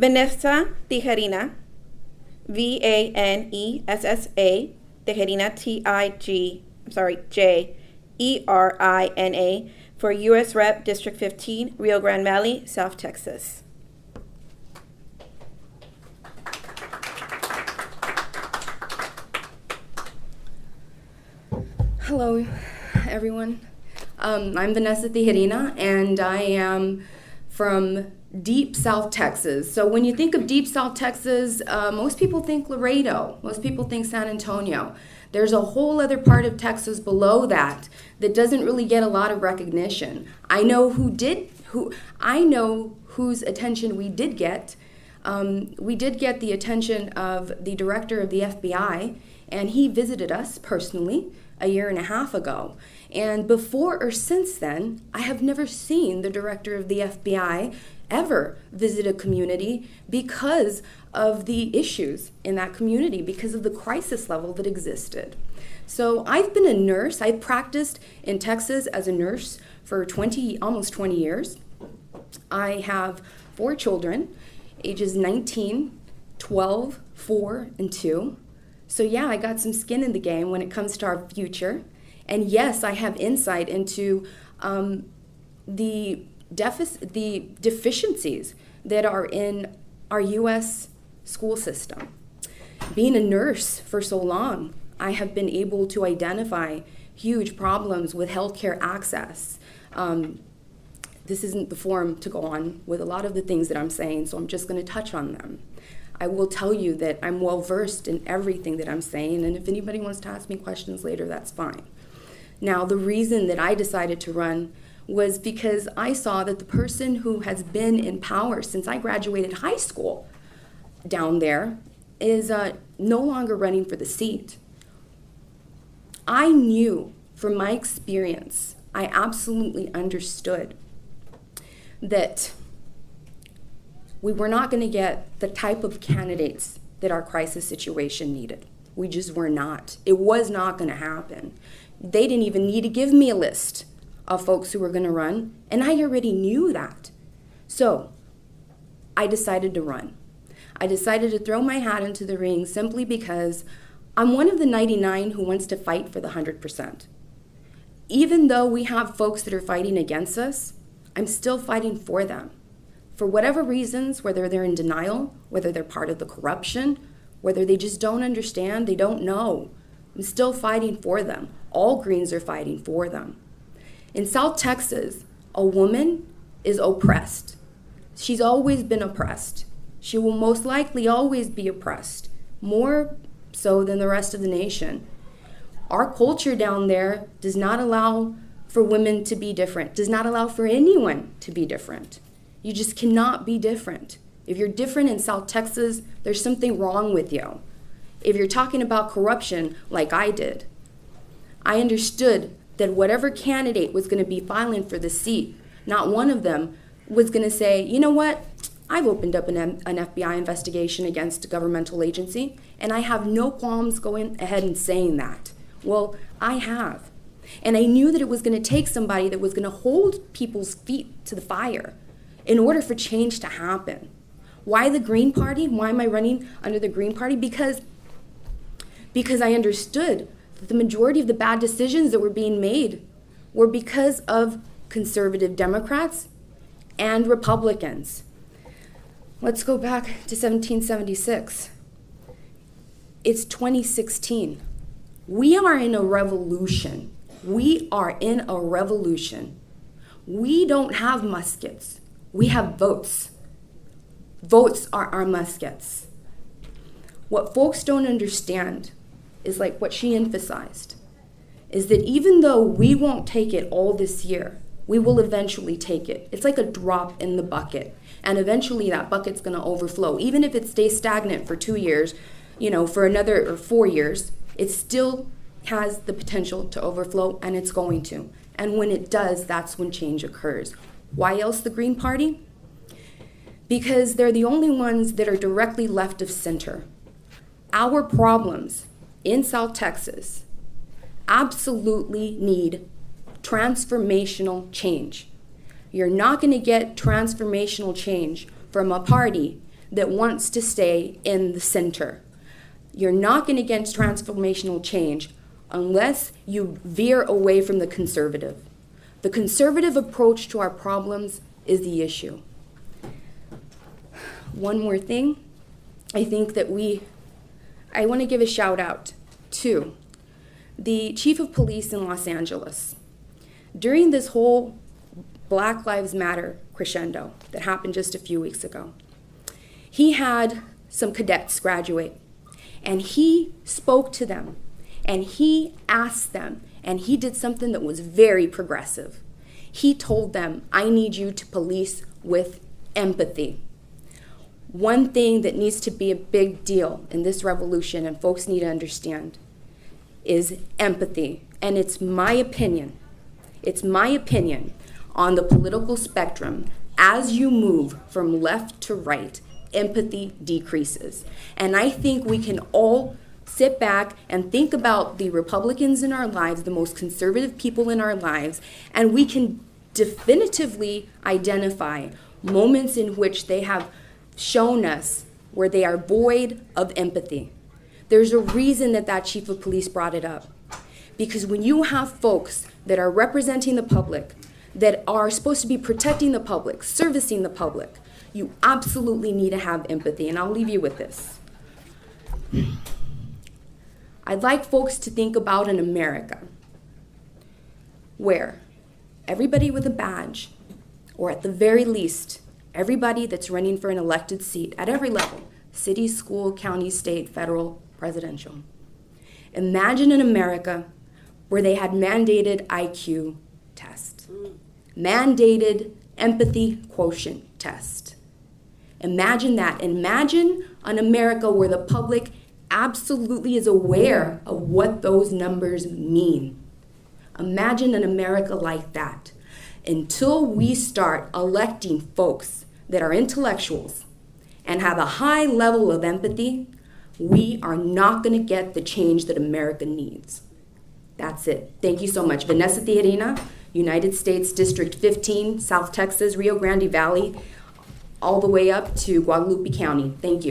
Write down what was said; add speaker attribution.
Speaker 1: Vanessa Tijerina, Vanessa, Tijerina, Jerina, for U.S. Rep. District 15, Rio Grande Valley, South Texas.
Speaker 2: Hello, everyone. I'm Vanessa Tijerina, and I am from deep South Texas. So when you think of deep South Texas, most people think Laredo. Most people think San Antonio. There's a whole other part of Texas below that doesn't really get a lot of recognition. I know whose attention we did get. We did get the attention of the director of the FBI, and he visited us personally a year and a half ago. And before or since then, I have never seen the director of the FBI ever visit a community because of the issues in that community, because of the crisis level that existed. So I've been a nurse. I've practiced in Texas as a nurse for almost 20 years. I have 4 children, ages 19, 12, 4, and 2. So yeah, I got some skin in the game when it comes to our future. And yes, I have insight into the deficiencies that are in our U.S. school system. Being a nurse for so long, I have been able to identify huge problems with healthcare access. This isn't the forum to go on with a lot of the things that I'm saying, so I'm just going to touch on them. I will tell you that I'm well versed in everything that I'm saying, and if anybody wants to ask me questions later, that's fine. Now, the reason that I decided to run was because I saw that the person who has been in power since I graduated high school down there is no longer running for the seat. I knew from my experience, I absolutely understood that we were not going to get the type of candidates that our crisis situation needed. We just were not. It was not going to happen. They didn't even need to give me a list of folks who were going to run, and I already knew that. So I decided to run. I decided to throw my hat into the ring simply because I'm one of the 99 who wants to fight for the 100%. Even though we have folks that are fighting against us, I'm still fighting for them. For whatever reasons, whether they're in denial, whether they're part of the corruption, whether they just don't understand, they don't know, I'm still fighting for them. All Greens are fighting for them. In South Texas, a woman is oppressed. She's always been oppressed. She will most likely always be oppressed, more so than the rest of the nation. Our culture down there does not allow for women to be different, does not allow for anyone to be different. You just cannot be different. If you're different in South Texas, there's something wrong with you. If you're talking about corruption like I did, I understood that whatever candidate was going to be filing for the seat, not one of them was going to say, you know what, I've opened up an FBI investigation against a governmental agency, and I have no qualms going ahead and saying that. Well, I have. And I knew that it was going to take somebody that was going to hold people's feet to the fire in order for change to happen. Why the Green Party? Why am I running under the Green Party? Because I understood that the majority of the bad decisions that were being made were because of conservative Democrats and Republicans. Let's go back to 1776. It's 2016. We are in a revolution. We are in a revolution. We don't have muskets. We have votes. Votes are our muskets. What folks don't understand is like what she emphasized, is that even though we won't take it all this year, we will eventually take it. It's like a drop in the bucket. And eventually that bucket's going to overflow. Even if it stays stagnant for 2 years, for another or 4 years, it still has the potential to overflow, and it's going to. And when it does, that's when change occurs. Why else the Green Party? Because they're the only ones that are directly left of center. Our problems in South Texas absolutely need transformational change. You're not going to get transformational change from a party that wants to stay in the center. You're not going to get transformational change unless you veer away from the conservative. The conservative approach to our problems is the issue. One more thing, I think that I want to give a shout out to the chief of police in Los Angeles. During this whole Black Lives Matter crescendo that happened just a few weeks ago, he had some cadets graduate, and he spoke to them, and he asked them, and he did something that was very progressive. He told them, I need you to police with empathy. One thing that needs to be a big deal in this revolution, and folks need to understand, is empathy. And it's my opinion on the political spectrum, as you move from left to right, empathy decreases. And I think we can all sit back and think about the Republicans in our lives, the most conservative people in our lives, and we can definitively identify moments in which they have shown us where they are void of empathy. There's a reason that chief of police brought it up. Because when you have folks that are representing the public, that are supposed to be protecting the public, servicing the public, you absolutely need to have empathy. And I'll leave you with this. I'd like folks to think about an America where everybody with a badge, or at the very least, everybody that's running for an elected seat at every level, city, school, county, state, federal, presidential. Imagine an America where they had mandated IQ test, mandated empathy quotient test. Imagine that. Imagine an America where the public absolutely is aware of what those numbers mean. Imagine an America like that. Until we start electing folks that are intellectuals and have a high level of empathy, we are not going to get the change that America needs. That's it. Thank you so much. Vanessa Tijerina, United States District 15, South Texas, Rio Grande Valley, all the way up to Guadalupe County. Thank you.